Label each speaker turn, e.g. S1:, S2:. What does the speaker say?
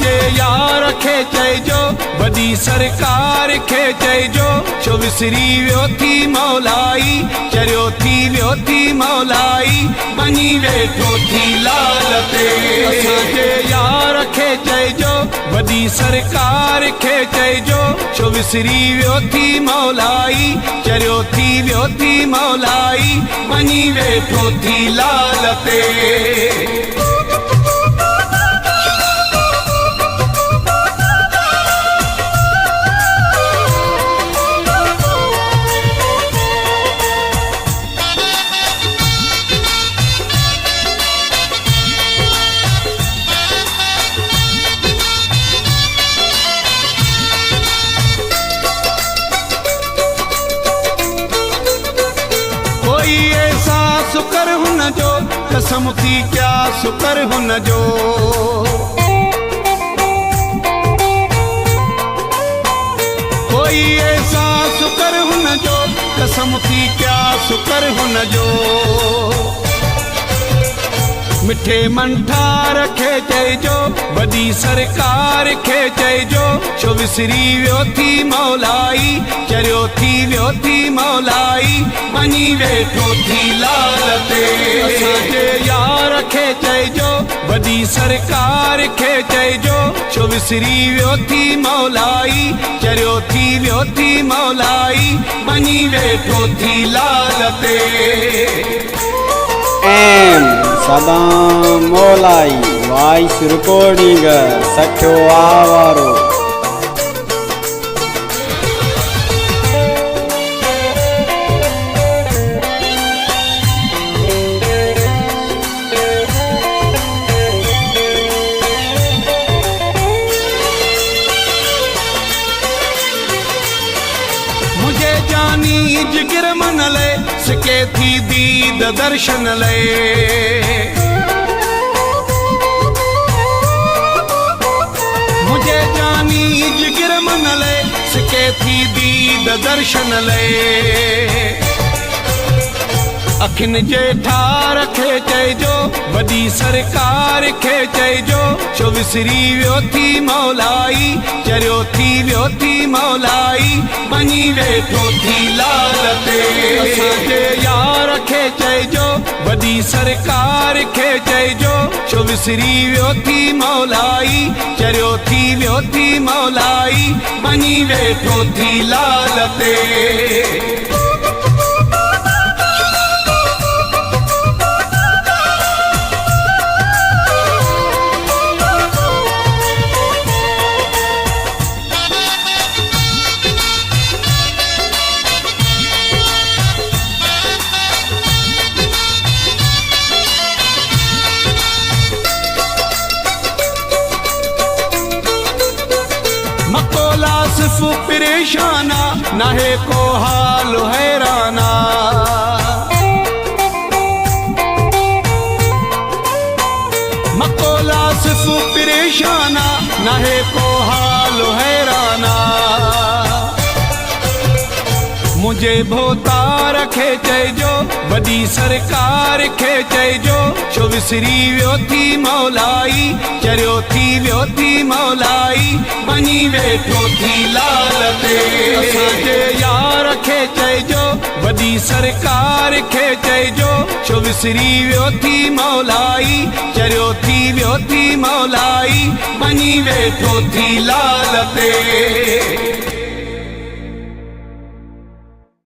S1: असांजे यार खे चइजो वॾी सरकार खे चइजो छो विसरी वियो थी मौलाई चरियो थी वियो थी मौलाई वञी वेठो थी लाल ते असांजे यार खे चइजो वॾी सरकार खे चइजो छो विसरी वियो थी मौलाई चरियो थी वियो थी मौलाई वञी वेठो थी लाल ते शुक्र हुन जो कसम थी क्या शुक्र हुन जो कोई ऐसा शुक्र हुन जो कसम थी क्या शुक्र हुन जो मिठे मंठार खे चइजो वॾी सरकार खे चइजो छो विसरी वियो थी मौलाई चरियो थी वियो थी मौलाई वञी वेठो थी लाल ते असांजे यार खे चइजो वॾी सरकार खे चइजो छो विसरी वियो थी मौलाई चरियो थी वियो थी मौलाई वञी वेठो थी लाल ते
S2: सदाम मौलाई वॉइस रिकॉर्डिंग सठो आवारो
S1: मुझे जानी जिगर मन ले सके थी दीद दर्शन ले मुझे जानी जिगर मन ले सके थी दीद दर्शन ले अखिन जे ठार खे चइजो वॾी सरकार खे चइजो छो विसरी वियो थी मौलाई चरियो थी वियो थी मौलाई वञी वेठो थी लाल ते असांजे यार खे चइजो वॾी सरकार खे चइजो छो विसरी वियो थी मौलाई चरियो थी वियो थी मौलाई वञी वेठो थी लाल ते मकोला सिर्फ परेशाना नाहे को हाल हैराना मकोला सिर्फ परेशाना नाहे को हाल हैराना मुझे भोतार खे चइजो वॾी सरकार खे चइजो छो विसरी वियो थी मौलाई चरियो थी वियो थी मौलाई वञी वेठो थी लाल ते असांजे यार खे चइजो वॾी सरकार खे चइजो छो विसरी वियो थी मौलाई चरियो थी वियो थी मौलाई वञी वेठो थी लाल ते